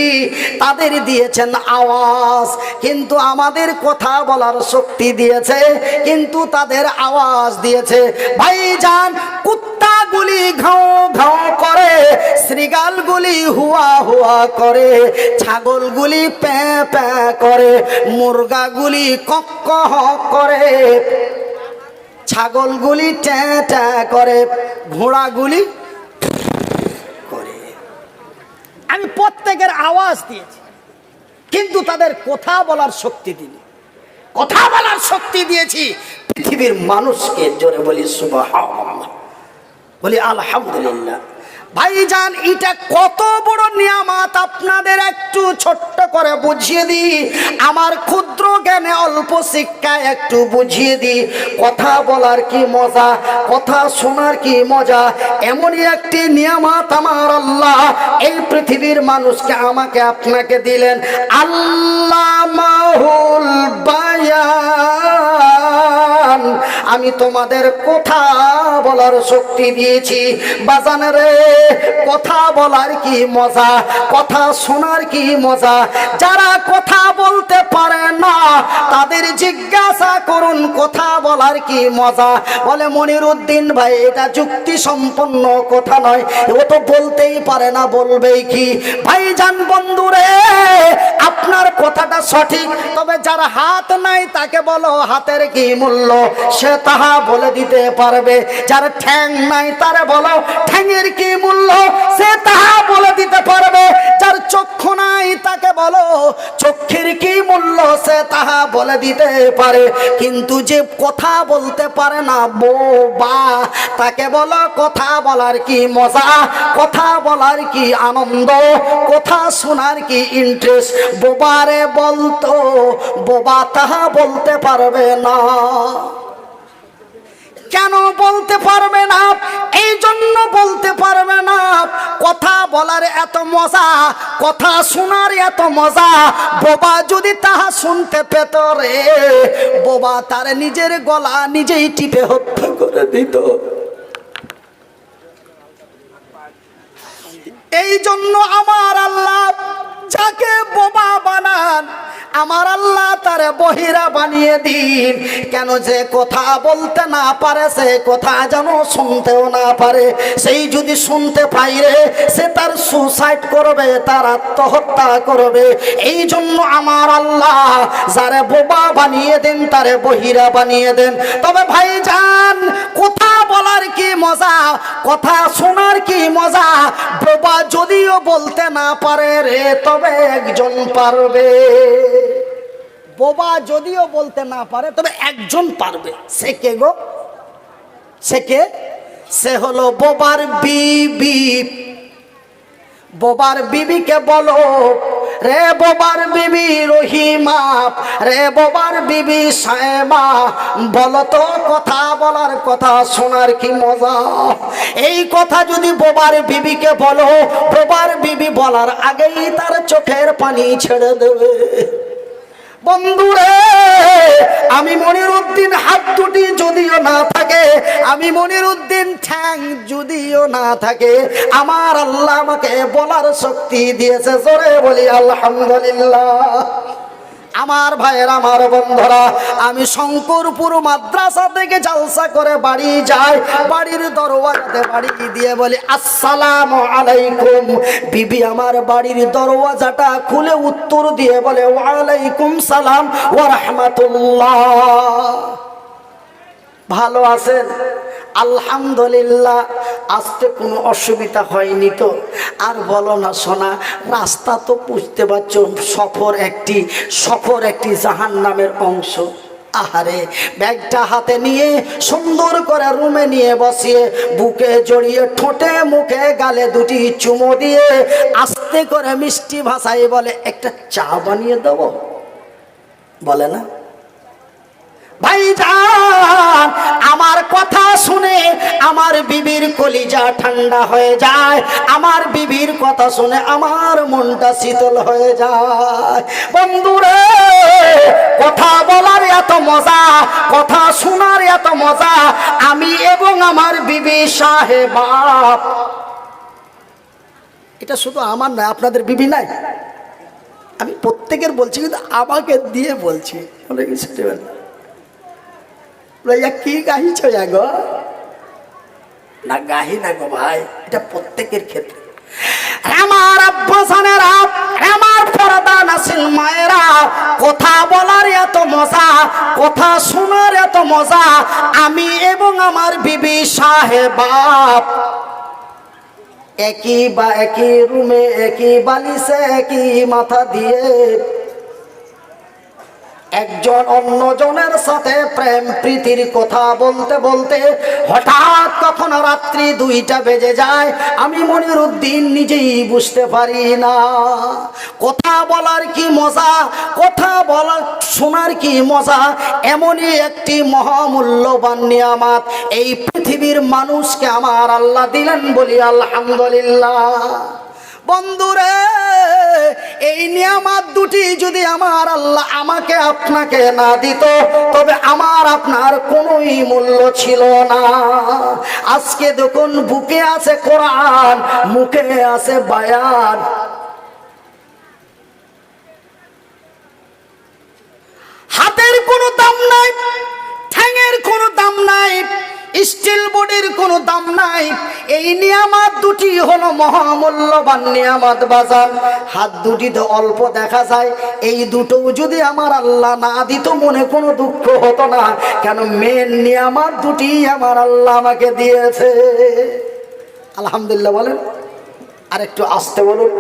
তাদের দিয়েছেন আওয়াজ, কিন্তু আমাদের কথা বলার শক্তি দিয়েছে, কিন্তু তাদের আওয়াজ দিয়েছে। ভাইজান, কুত্তাগুলি ঘাও ঘাও করে, শৃগালগুলি হুয়া হুয়া করে, ছাগলগুলি প্যাঁ প্যাঁ করে, মুরগাগুলি কক কক করে, ছাগলগুলি ট্যাঁ ট্যাঁ করে, ঘোড়াগুলি করে। আমি প্রত্যেকের আওয়াজ দিয়েছি, কিন্তু তাদের কথা বলার শক্তি দিইনি। কথা বলার শক্তি দিয়েছি পৃথিবীর মানুষকে। জোরে বলি সুবহানাল্লাহ, বলি আলহামদুলিল্লাহ। ভাইজান, এটা কত বড় নিয়ামত আপনাদের একটু ছোট্ট করে বুঝিয়ে দিই। আমার ক্ষুদ্র জ্ঞানে অল্প শিক্ষায় একটু বুঝিয়ে দিই। কথা বলার কি মজা, কথা শোনার কি মজা। এমনই একটি নিয়ামত আমার আল্লাহ এই পৃথিবীর মানুষকে, আমাকে, আপনাকে দিলেন। আল্লামাহুল বায়ান। আমি তোমাদের কথা বলার শক্তি দিয়েছি। বাজান রে, কথা বলার কি মজা, কথা শোনার কি মজা। যারা কথা বলতে পারে না তাদের জিজ্ঞাসা করুন কথা বলার কি মজা। বলে মনিরউদ্দিন ভাই, এটা যুক্তি সম্পন্ন কথা নয়, ও তো বলতেই পারে না, বলবেই কি? ভাইজান বন্ধুরে, আপনার কথাটা সঠিক, তবে যার হাত নাই তাকে বলো হাতের কি মূল্য, সে তাহা বলে দিতে পারবে। যার ঠ্যাং নাই তারে বলো ঠ্যাংয়ের কি মূল্য, সে তাহা বলে দিতে পারবে। যার চক্ষু নাই তাকে বলো চক্ষের কি মূল্য, সে তাহা বলে দিতে পারে। কিন্তু যে কথা বলতে পারে না, বোবা, তাকে বলো কথা বলার কি মজা, কথা বলার কি আনন্দ, কথা শোনার কি ইন্টারেস্ট। বোবারে বলতো, বোবা তাহা বলতে পারবে না। কেন বলতে পারবে না? এই জন্য বলতে পারবে না, কথা বলার এত মজা, কথা শোনার এত মজা। বোবা যদি তাহা শুনতে পেত রে, বোবা তার নিজের গলা নিজেই টিপে হত্যা করে দিত। এই জন্য আমার আল্লাহ যাকে বোবা বানান, আমার আল্লাহ তারে বহিরা বানিয়ে দিন। কেন? যে কথা বলতে না পারে, সে কথা যেন শুনতেও না পারে। সেই যদি শুনতে পাইরে, সে তার সুসাইড করবে, তার আত্মহত্যা করবে। এই জন্য আমার আল্লাহ যারে বোবা বানিয়ে দেন, তারে বহিরা বানিয়ে দেন। তবে ভাইজান, কথা বলার কি মজা, কথা শোনার কি মজা। বোবা যদিও বলতে না পারে রে, তবে একজন পারবে। বোবা যদিও বলতে না পারে, তবে একজন পারবে। সে কে গো? সে কে? সে হলো বোবার বিবি। বোবার বিবিকে বলো রে বাবার বিবি রহিমা, রে বাবার বিবি সায়েমা, বলো তো কথা বলার কথা শোনার কি মজা। এই কথা যদি বাবার বিবিকে বলো, বাবার বিবি বলার আগেই তার চোখের পানি ছেড়ে দেবে। বন্ধুরে, আমি মনিরউদ্দিন হাত দুটি যদিও না থাকে, আমি মনিরউদ্দিন ঠ্যাং যদিও না থাকে, আমার আল্লাহ আমাকে বলার শক্তি দিয়েছে। জোরে বলি আলহামদুলিল্লাহ। আমার ভাইয়ের, আমার বন্ধুরা, আমি শঙ্করপুর মাদ্রাসা থেকে জালসা করে বাড়ি যাই, বাড়ির দরওয়াজাতে বাড়ি দিয়ে বলি আসসালামু আলাইকুম। বিবি আমার বাড়ির দরওয়াজাটা খুলে উত্তর দিয়ে বলে ওয়ালাইকুম সালাম ওয়া রাহমাতুল্লাহ। ভালো আছেন? আলহামদুলিল্লাহ। আসতে কোনো অসুবিধা হয়নি তো? আর বলো না সোনা, রাস্তা তো বুঝতে পারছো, সফর একটি জাহান্নামের অংশ। আহারে, ব্যাগটা হাতে নিয়ে সুন্দর করে রুমে নিয়ে বসিয়ে বুকে জড়িয়ে ঠোঁটে মুখে গালে দুটি চুমো দিয়ে আস্তে করে মিষ্টি ভাষায় বলে একটা চা বানিয়ে দেবো। বলে না ভাইজান, আমার কথা শুনে আমার বিবির কলিজা ঠান্ডা হয়ে যায়, আমার বিবির কথা শুনে আমার মনটা শীতল হয়ে যায়। বন্ধুরে, কথা বলার এত মজা, কথা শোনার এত মজা, আমি এবং আমার বিবি সাহেবা। এটা শুধু আমার নয়, আপনাদের বিবি নাই, আমি প্রত্যেকের বলছি, কিন্তু আমাকে দিয়ে বলছি। কি গাহিছ গো? না গাহি না গো ভাই, এটা প্রত্যেকের ক্ষেত্রে। আমার আব্বাসানেরা, আমার পর্দা নাসিল মায়েরা, কথা বলার এত মজা, কথা শোনার এত মজা, আমি এবং আমার বিবি সাহেবা একই রুমে, একই বালিশে, একই মাথা দিয়ে একজন অন্যজনের সাথে প্রেম প্রীতির কথা বলতে বলতে হঠাৎ কখন রাত্রি 2টা বেজে যায়, আমি মনিরউদ্দিন নিজেই বুঝতে পারি না। কথা বলার কি মজা, কথা বলার শোনার কি মজা, এমনই একটি মহামূল্যবান নিয়ামত এই পৃথিবীর মানুষকে আমার আল্লাহ দিলেন, বলি আলহামদুলিল্লাহ। বন্ধুরে, এই নিয়ামত দুটি যদি আমার আল্লাহ আমাকে আপনাকে না দিত, তবে আমার আপনার কোনোই মূল্য ছিল না। আজকে দেখুন, বুকে আছে কোরআন, মুখে আছে বায়ান, হাতের কোনো দাম নাই, ঠ্যাঙের কোনো দাম নাই, স্টিল বডির কোনো দাম নাই। এই নিয়ামত দুটি হলো মহামূল্যবান নিয়ামত বাজার। হাত দুটিতে অল্প দেখা যায়, এই দুটো যদি আমার আল্লাহ না দিত মনে কোনো দুঃখ হতো না, কেন মেন নিয়ামত দুটি আমার আল্লাহ আমাকে দিয়েছে। আলহামদুলিল্লাহ বলেন। আর একটু আসতে বলুন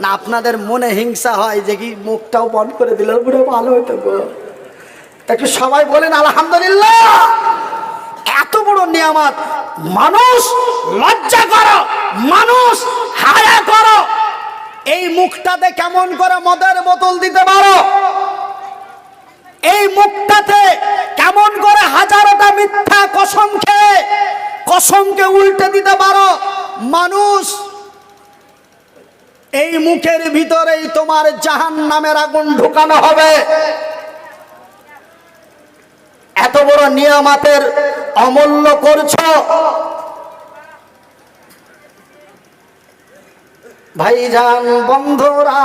না, আপনাদের মনে হিংসা হয় যে কি মুখটাও বন্ধ করে দিলে পুরো ভালো হতো গো। একটু সবাই বলেন আলহামদুলিল্লাহ। এত বড় নিয়ামত, মানুষ লজ্জা করো, মানুষ হায়া করো। এই মুখটাতে কেমন করে মদের বোতল দিতে পারো? এই মুখটাতে কেমন করে হাজারটা মিথ্যা কসমকে উল্টে দিতে পারো? মানুষ, এই মুখের ভিতরেই তোমার জাহান্নামের আগুন ঢুকানো হবে। এত বড় নিয়ামতের অমূল্য করছো। ভাইজান, বন্ধুরা,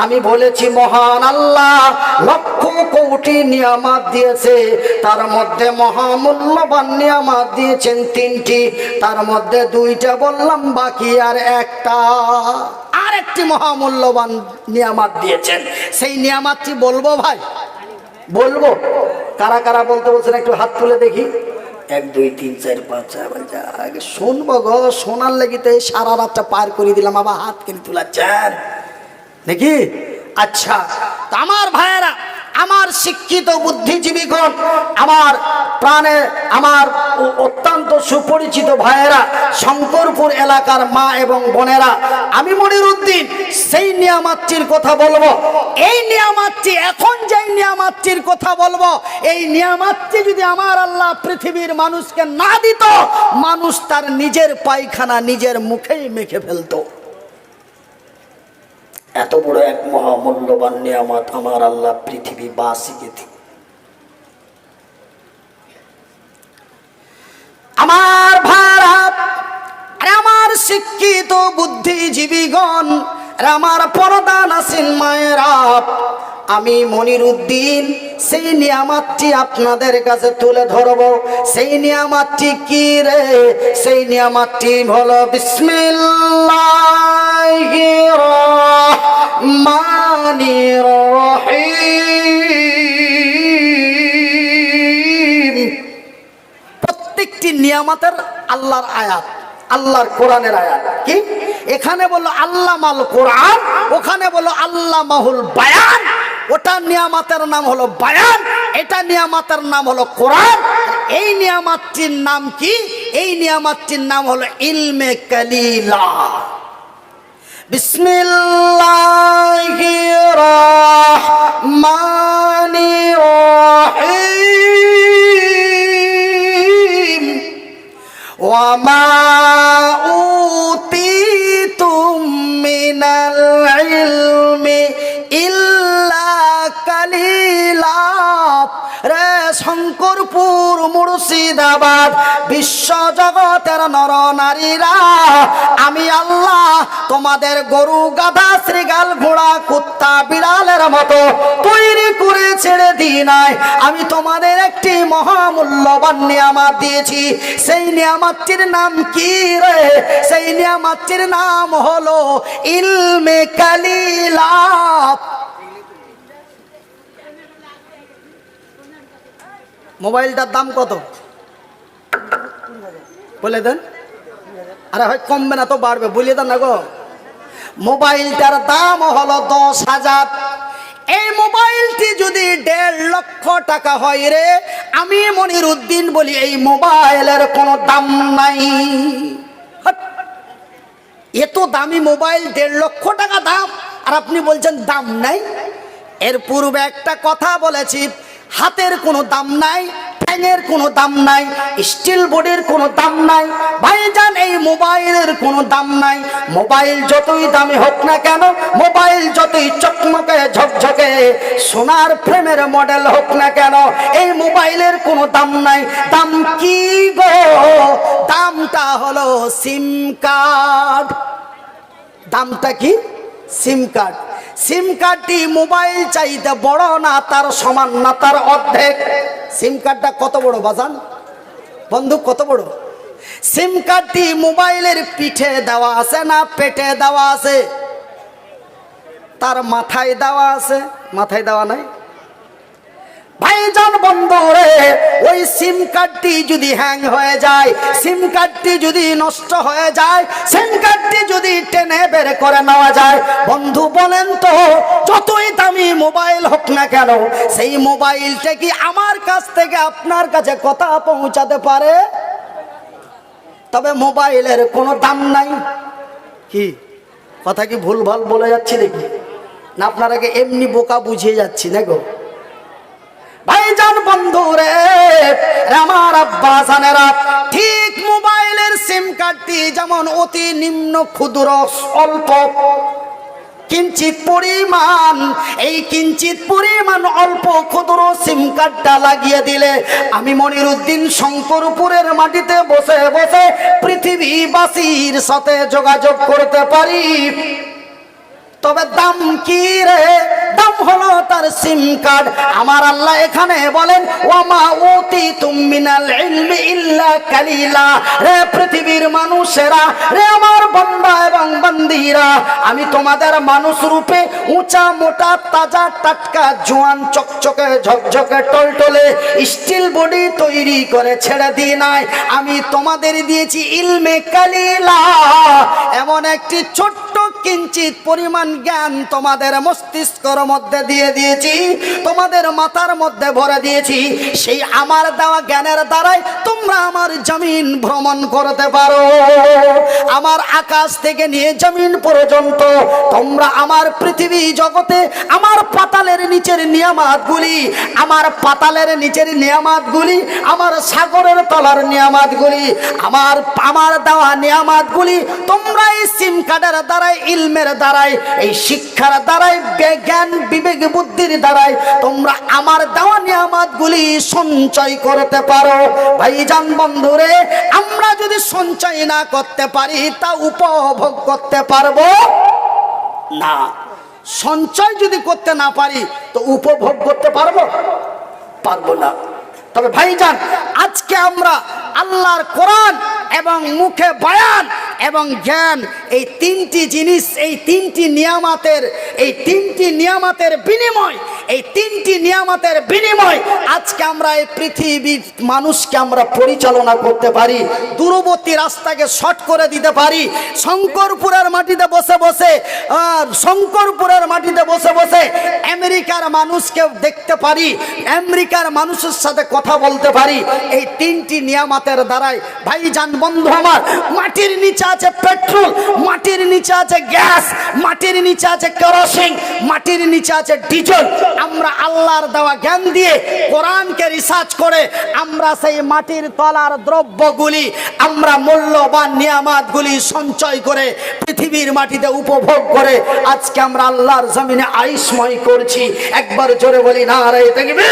আমি বলেছি মহান আল্লাহ লক্ষ কোটি নিয়ামত দিয়েছে, তার মধ্যে মহামূল্যবান নিয়ামত দিয়েছেন 3টি, তার মধ্যে 2টা বললাম, বাকি আর একটা, আরেকটি মহামূল্যবান নিয়ামত দিয়েছেন। সেই নিয়ামতটি বলবো ভাই? বলবো? কারা কারা বলতে বলছেন একটু হাত তুলে দেখি। 1 2 3 4 5 6 শুনবো গো, শোনার লেগে তো সারা রাতটা পার করে দিলাম, আবার হাত কেন তুলাচ্ছেন দেখি? আচ্ছা, আমার ভাইয়েরা, আমার শিক্ষিত বুদ্ধিজীবীগণ, আমার প্রাণে আমার অত্যন্ত সুপরিচিত ভাইয়েরা, শঙ্করপুর এলাকার মা এবং বোনেরা, আমি মনিরুদ্দিন সেই নিয়ামতটির কথা বলবো। এই নিয়ামতটি, এখন যেই নিয়ামতটির কথা বলবো, এই নিয়ামতটি যদি আমার আল্লাহ পৃথিবীর মানুষকে না দিত, মানুষ তার নিজের পায়খানা নিজের মুখেই মেখে ফেলতো। এত বড় এক মহামূল্যবান নিয়ামত আমার আল্লাহ পৃথিবীবাসীকে দিন। আমার ভারত, আমার শিক্ষিত বুদ্ধিজীবীগণ, আমার পর্দা নাসিন মায়েরা, আমি মনিরুদ্দিন সেই নিয়ামতটি আপনাদের কাছে তুলে ধরব। সেই নিয়ামতটি কি রে? সেই নিয়ামতটি হলো বিসমিল্লাহির রহমানির রহিম। প্রত্যেকটি নিয়ামতের আল্লাহর আয়াত, আল্লাহর কোরআনের আয়াত। কি এখানে বললো আল্লাহ মাল কোরআন, ওখানে বললো আল্লাহ মাহুল বায়ান। ওটা নিয়ামতের নাম হলো বায়ান, এটা নিয়ামতের নাম হলো কোরআন। এই নিয়ামতটির নাম কি? এই নিয়ামতটির নাম হলো ইলমে কালিলা। বিসমিল্লাহির রহমানির রহিম। ওয়া মা উতিতুম মিনাল ইলমি ইল্লা কালিলা। রে শঙ্করপুর মুর্শিদাবাদ বিশ্ব জগতের নর নারীরা, আমি আল্লাহ তোমাদের গরু গাধা শ্রীগাল ঘোড়া কুত্তা বিড়ালের মতো তৈরি করে ছেড়ে দিই নাই। আমি তোমাদের একটি মহামূল্যবান নিয়ামত দিয়েছি। সেই নিয়ামতটির নাম কি রে? সেই নিয়ামতটির নাম হলো ইলমে কালিলা। মোবাইলটার দাম কত বলে দেন? আরে হয় কমবে না তো বাড়বে, বলে দেন না গো। মোবাইলটার দাম হলো 10,000। এই মোবাইলটি যদি 1.5 লক্ষ টাকা হয় রে, আমি মনিরুদ্দিন বলি এই মোবাইলের কোনো দাম নাই। এত দামি মোবাইল 1.5 লক্ষ টাকা দাম, আর আপনি বলছেন দাম নাই। এর পূর্বে একটা কথা বলেছি, হাতের কোনো দাম নাই, ঠ্যাঙের কোনো দাম নাই, স্টিল বডির কোনো দাম নাই। ভাইজান এই মোবাইলের কোনো দাম নাই। মোবাইল যতই দামি হোক না কেন, মোবাইল যতই চকমকে ঝকঝকে সোনার ফ্রেমের মডেল হোক না কেন, এই মোবাইলের কোনো দাম নাই। দাম কি গো? দামটা হলো সিম কার্ড। দামটা কি? সিম কার্ড। সিম কার্ডটি মোবাইল চাইতে বড় না, তার সমান না, তার অর্ধেক। সিম কার্ডটা কত বড় বাজান বন্ধু, কত বড়? সিম কার্ডটি মোবাইলের পিঠে দেওয়া আছে না পেটে দেওয়া আছে? তার মাথায় দেওয়া আছে? মাথায় দেওয়া নাই। ভাইজান বন্ধু রে, ওই সিম কার্ডটি যদি হ্যাং হয়ে যায়, সিম কার্ডটি যদি নষ্ট হয়ে যায়, সিম কার্ডটি যদি টেনে বের করে নেওয়া যায়, বন্ধু বলেন তো যতই দামি মোবাইল হোক না কেন, সেই মোবাইলটা কি আমার কাছ থেকে আপনার কাছে কথা পৌঁছাতে পারে? তবে মোবাইলের কোনো দাম নাই। কি কথা কি ভুল ভাল বলে যাচ্ছি দেখি না? আপনারাকে এমনি বোকা বুঝিয়ে যাচ্ছি না গো ভাইজান বন্ধু রে, আমার আব্বা জানেরা, ঠিক মোবাইলের সিম কার্ডটি যেমন অতি নিম্ন ক্ষুদ্র অল্প কিঞ্চিত পরিমাণ, এই কিঞ্চিত পরিমাণ অল্প ক্ষুদ্র সিম কার্ডটা লাগিয়ে দিলে আমি মনিরুদ্দিন শঙ্করপুরের মাটিতে বসে বসে পৃথিবীবাসীর সাথে যোগাযোগ করতে পারি। তবে দাম কি রে? দাম হলো তার সিম কার্ড। আমার আল্লাহ এখানে বলেন ওয়ামা উতিতুম মিনাল ইলমি ইল্লা কালিলা। রে পৃথিবীর মানুষেরা, রে আমার বান্দা এবং বান্দিরা, আমি তোমাদের মানুষ রূপে উঁচা মোটা তাজা টাটকা জোয়ান চকচকে ঝকঝকে টলটলে স্টিল বডি তৈরি করে ছেড়ে দিই নাই। আমি তোমাদের দিয়েছি ইলমে কালিলা, এমন একটি ছোট্ট কিঞ্চিত পরিমাণ জ্ঞান তোমাদের মস্তিষ্কের মধ্যে দিয়ে দিয়েছি, তোমাদের মাথার মধ্যে ভরে দিয়েছি। সেই আমার দেওয়া জ্ঞানের দ্বারাই তোমরা আমার জমিন ভ্রমণ করতে পারো। আমার আকাশ থেকে নিয়ে জমিন পর্যন্ত তোমরা আমার পৃথিবী জগতে আমার পাতালের নিচের নিয়ামতগুলি, আমার পাতালের নিচের নিয়ামতগুলি, আমার সাগরের তলার নিয়ামতগুলি, আমার দেওয়া নিয়ামতগুলি তোমরা এই সিম কার্ডের দ্বারাই, ইলমের দ্বারাই, এই শিক্ষার দ্বারাই, জ্ঞান বিবেক বুদ্ধির দ্বারাই তোমরা আমার দেওয়া নিয়ামতগুলি সঞ্চয় করতে পারো। ভাইজান বন্ধুরে, আমরা যদি সঞ্চয় না করতে পারি তা উপভোগ করতে পারবো না। সঞ্চয় যদি করতে না পারি তো উপভোগ করতে পারবো না। তবে ভাইজান, আজকে আমরা আল্লাহর কোরআন এবং মুখে বয়ান এবং জ্ঞান, এই তিনটি জিনিস, এই তিনটি নিয়ামতের বিনিময় আজকে আমরা এই পৃথিবীর মানুষকে আমরা পরিচালনা করতে পারি, দূরবর্তী রাস্তাকে শর্ট করে দিতে পারি। শঙ্করপুরের মাটিতে বসে বসে আমেরিকার মানুষকে দেখতে পারি, আমেরিকার মানুষের সাথে কথা বলতে পারি এই তিনটি নিয়ামতের দ্বারাই। ভাইজান বন্ধু আমার, মাটির নিচে আছে পেট্রোল, মাটির নিচে আছে গ্যাস, মাটির নিচে আছে কেরোসিন, মাটির নিচে আছে ডিজেল। আমরা আল্লাহর দেওয়া জ্ঞান দিয়ে কোরআনকে রিসার্চ করে আমরা সেই মাটির তলার দ্রব্যগুলি, আমরা মূল্যবান নিয়ামতগুলি সঞ্চয় করে পৃথিবীর মাটিতে উপভোগ করে আজকে আমরা আল্লাহর জমিনে আইসময় করছি। একবার জোরে বলি নারে তাকবীর।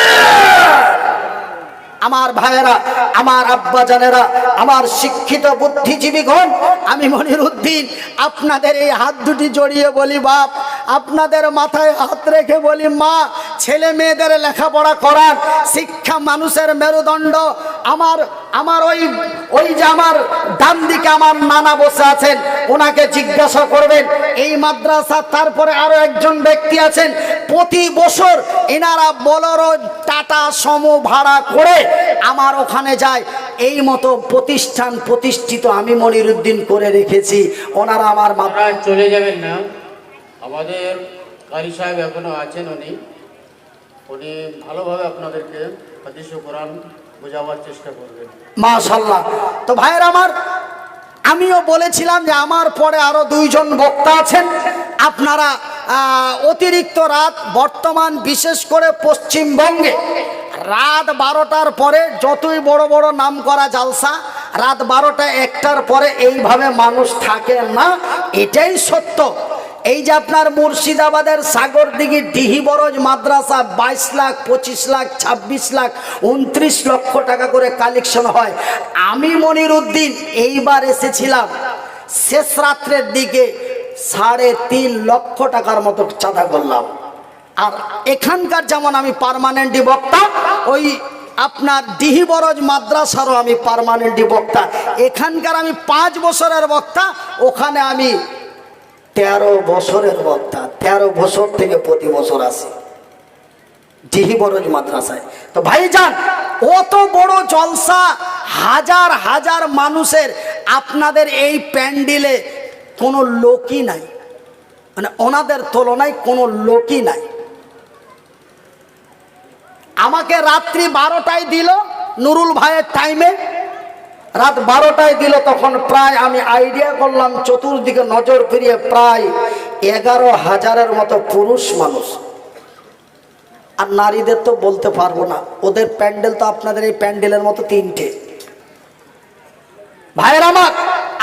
আমার ভাইয়েরা, আমার আব্বা জানেরা, আমার শিক্ষিত বুদ্ধিজীবীগণ, আমি মনিরুদ্দিন আপনাদের এই হাত দুটি জড়িয়ে বলি বাপ, আপনাদের মাথায় হাত রেখে বলি মা, ছেলে মেয়েদের লেখাপড়া করান। শিক্ষা মানুষের মেরুদণ্ড। আমার ওই যে আমার ডান দিকে আমার নানা বসে আছেন, ওনাকে জিজ্ঞাসা করবেন এই মাদ্রাসা। তারপরে আরো একজন ব্যক্তি আছেন, প্রতি বছর এনারা বোলেরো, টাটা সমো ভাড়া করে আমার ওখানে যায়। এই মতো প্রতিষ্ঠিত আমি মনিরুদ্দিন করে রেখেছি। ওনারা আমার মাদ্রাসায় চলে যাবেন না, আমাদের কারি সাহেব এখনো আছেন, উনি ভালোভাবে আপনাদেরকে হাদিস ও কোরআন বোঝাবার চেষ্টা করবেন। মাশাআল্লাহ। তো ভাইয়ের আমার, আমিও বলেছিলাম যে আমার পরে আরো দুইজন বক্তা আছেন। আপনারা অতিরিক্ত রাত, বর্তমান বিশেষ করে পশ্চিমবঙ্গে রাত 12টার পরে যতই বড় বড় নাম করা জালসা, রাত 12টা 1টার পরে এইভাবে মানুষ থাকে না, এটাই সত্য। এই যে আপনার মুর্শিদাবাদের সাগরদিঘি ডিহি বরজ মাদ্রাসা 22 লাখ, 25 লাখ, 26 লাখ, 29 লক্ষ টাকা করে কালেকশন হয়। আমি মনিরুদ্দিন এইবার এসেছিলাম, শেষ রাত্রের দিকে 3.5 লক্ষ টাকার মতো চাঁদা করলাম। আর এখানকার যেমন আমি পার্মানেন্টই বক্তা, ওই আপনার ডিহি বরজ মাদ্রাসারও আমি পার্মানেন্টই বক্তা। এখানকার আমি 5 বছরের বক্তা, ওখানে আমি 13 বছরের বক্তা। 13 বছর থেকে প্রতি বছর আসি ডিহি বরজ মাদ্রাসায়। তো ভাইজান, অত বড় জলসা, হাজার হাজার মানুষের, আপনাদের এই প্যান্ডেলে কোনো লোকই নাই, মানে ওনাদের তুলনায় কোনো লোকই নাই। আমাকে রাত্রি 12টায় দিল, নুরুল ভাইয়ের টাইমে রাত 12টায় দিল। তখন প্রায় আমি আইডিয়া করলাম, চতুর্দিকে নজর ফিরিয়ে প্রায় 11,000-এর মতো পুরুষ মানুষ। আর নারীদের তো বলতে পারবো না, ওদের প্যান্ডেল তো আপনাদের এই প্যান্ডেলের মতো 3টে। ভাইয়ের আমার,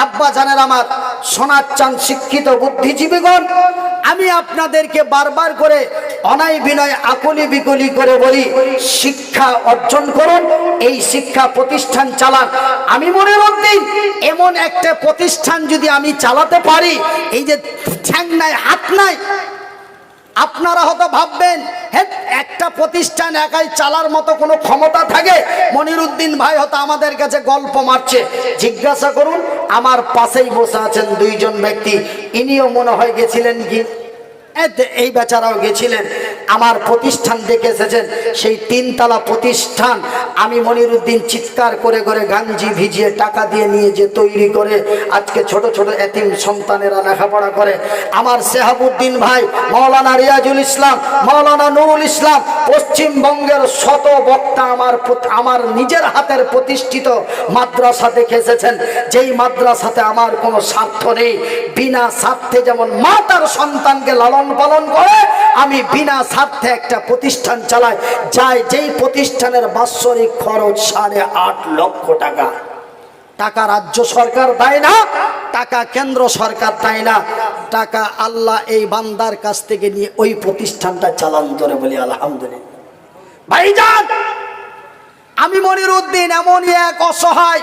আব্বা জানের আমার, সোনার চাঁদ শিক্ষিত বুদ্ধিজীবীগণ, আমি আপনাদেরকে বারবার করে অনাই বিনয় আকুলি বিকুলি করে বলি, শিক্ষা অর্জন করুন, এই শিক্ষা প্রতিষ্ঠান চালান। আমি মনিরুদ্দিন এমন একটা প্রতিষ্ঠান যদি আমি চালাতে পারি, এই যে ঠ্যাং নাই হাত নাই, আপনারা হয়তো ভাববেন একটা প্রতিষ্ঠান একাই চালার মতো কোনো ক্ষমতা থাকে? মনিরুদ্দিন ভাই হয়তো আমাদের কাছে গল্প মারছে। জিজ্ঞাসা করুন, আমার পাশেই বসে আছেন 2 জন ব্যক্তি, ইনিও মনে হয় গেছিলেন কি, এই বেচারাও গেছিলেন। আমার প্রতিষ্ঠান দেখে এসেছেন, সেই 3 তলা প্রতিষ্ঠান আমি মনিরুদ্দিন চিৎকার করে করে গাঞ্জি ভিজিয়ে টাকা দিয়ে নিয়ে যে তৈরি করে আজকে ছোট ছোট এতিম সন্তানেরা লেখাপড়া করে। আমার শেহাবুদ্দিন ভাই, মাওলানা রিয়াজুল ইসলাম, মাওলানা নুরুল ইসলাম, পশ্চিমবঙ্গের শত বক্তা আমার নিজের হাতের প্রতিষ্ঠিত মাদ্রাসা দেখে এসেছেন, যেই মাদ্রাসাতে আমার কোনো স্বার্থ নেই। বিনা স্বার্থে যেমন মা তার সন্তানকে লালন পালন করে, আমি বিনা স্বার্থে একটা প্রতিষ্ঠান চালাই, যেই প্রতিষ্ঠানের বাৎসরিক খরচ 8.5 লক্ষ টাকা। টাকা রাজ্য সরকার দেয় না, টাকা কেন্দ্র সরকার দেয় না, টাকা আল্লাহ এই বান্দার কাছ থেকে নিয়ে ওই প্রতিষ্ঠানটা চালান করে বলি আলহামদুলিল্লাহ। ভাইজান, আমি মনিরুদ্দিন এমনই এক অসহায়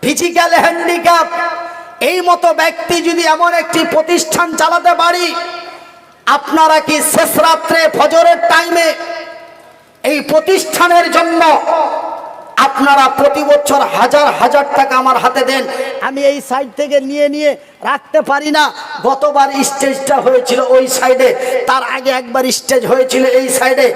ফিজিক্যাল হ্যান্ডিক্যাপ, এই মতো ব্যক্তি যদি এমন একটি প্রতিষ্ঠান চালাতে পারি, আপনারা কি শেষ রাত্রে ফজরের টাইমে এই প্রতিষ্ঠানের জন্য আপনারা প্রতি বছর হাজার হাজার টাকা আমার হাতে দেন? আমি এই সাইড থেকে নিয়ে নিয়ে রাখতে পারি না। গতবার স্টেজটা হয়েছিল ওই সাইডে, তার আগে একবার স্টেজ হয়েছিল এই সাইডে।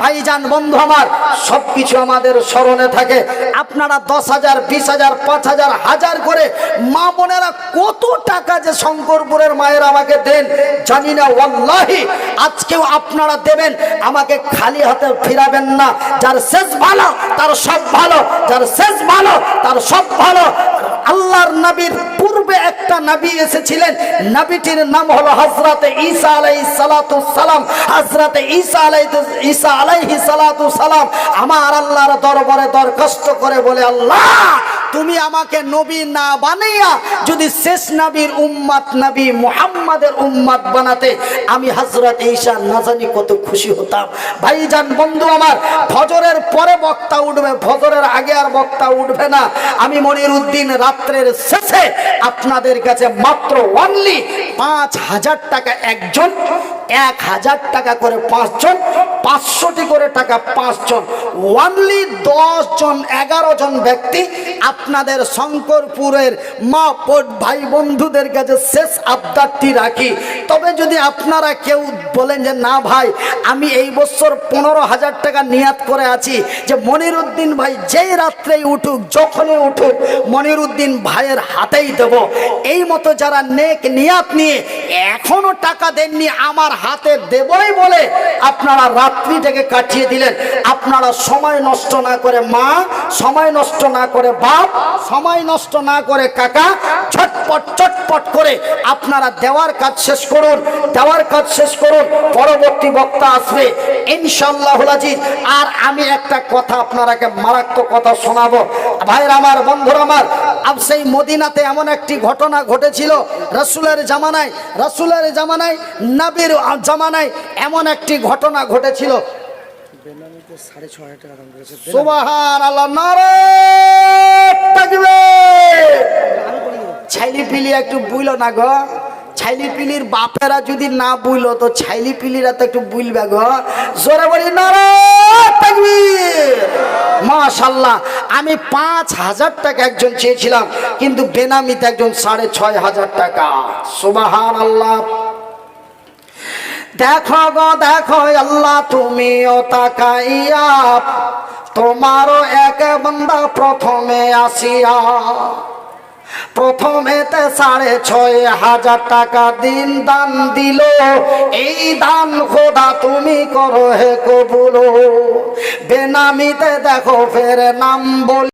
ভাইজান, বন্ধু আমার, সবকিছু আমাদের স্মরণে থাকে। আপনারা 10,000, 20,000, 5,000, 1000 করে মা বোনেরা কত টাকা যে শঙ্করপুরের মায়ের আমাকে দেন জানি না, ওয়াল্লাহি আজকেও আপনারা দেবেন, আমাকে খালি হাতে ফিরাবেন না। যার শেষ ভালো তার সব ভালো, যার শেষ ভালো তার সব ভালো। আল্লাহর নবীর পূর্বে একটা নবী এসেছিলেন, নবীটির নাম হলো হযরতে ঈসা আলাইহিস সালাতু সালাম। হযরতে ঈসা আলাইহিস সালাতু সালাম আমার আল্লাহর দরবারে দরখাস্ত করে বলে, আল্লাহ তুমি আমাকে নবী না বানাইয়া যদি শেষ নবীর উম্মত নবী মুহাম্মাদের উম্মত বানাতে, আমি হযরত ঈসা না জানি কত খুশি হতাম। ভাইজান, বন্ধু আমার, ফজরের পরে বক্তা উঠবে, ফজরের আগে আর বক্তা উঠবে না। আমি মনিরুদ্দিন রাত্রের শেষে আপনাদের কাছে মাত্র অনলি 5,000 টাকা একজন, 1,000 টাকা করে 5 জন, 500টি করে টাকা 5 জন, অনলি 10 জন 11 জন ব্যক্তি আপনাদের শঙ্করপুরের মা ভাই বন্ধুদের কাছে শেষ আবদারটি রাখি। তবে যদি আপনারা কেউ বলেন যে না ভাই, আমি এই বছর 15,000 টাকা নিয়াত করে আছি যে মনিরুদ্দিন ভাই যেই রাত্রেই উঠুক, যখনই উঠুক, মনিরুদ্দিন ভাইয়ের হাতেই দেব, এই মতো যারা নেক নিয়াত নিয়ে এখনো টাকা দেননি, আমার হাতে দেবই বলে আপনারা রাত্রিটাকে কাটিয়ে দিলেন। আপনারা সময় নষ্ট না করে মা, সময় নষ্ট না করে বাপ, সময় নষ্ট না করে কাকা, ছটপট চটপট করে আপনারা দেওয়ার কাজ শেষ করুন, দেওয়ার কাজ শেষ করুন। পরবর্তী বক্তা আসবে ইনশাআল্লাহুল আজিজ। আর আমি একটা কথা আপনারাকে মারাত্মক কথা শোনাবো। ভাইরা আমার, বন্ধুরা আমার, সেই মদিনাতে এমন একটি ঘটনা ঘটেছিল রাসূলের জামানায়, রাসূলের জামানায়, নবীর জামানায় এমন একটি ঘটনা ঘটেছিল। সুবহানাল্লাহ, নারে তাকবীর। ছাইলি পিলি একটু বুইল না গো, ছাইলি পিলির বাপেরা যদি না বুইলো তো ছাইলি পিলিরা তো একটু বুইলবে গো। জোরে বলি নারে তাকবীর। মাশাআল্লাহ, আমি 5,000 টাকা একজন চেয়েছিলাম, কিন্তু বেনামিতে একজন 6,500 টাকা। সুবহানাল্লাহ। দেখো গো দেখো আল্লাহ, তুমিও তাকাইয়া, তোমারও এক বান্দা প্রথমে আসিয়া, প্রথমেতে 6,500 টাকা দিন দান দিল। এই দান খোদা তুমি করো হে কবুল। বেনামিতে দেখো ফের নাম বলি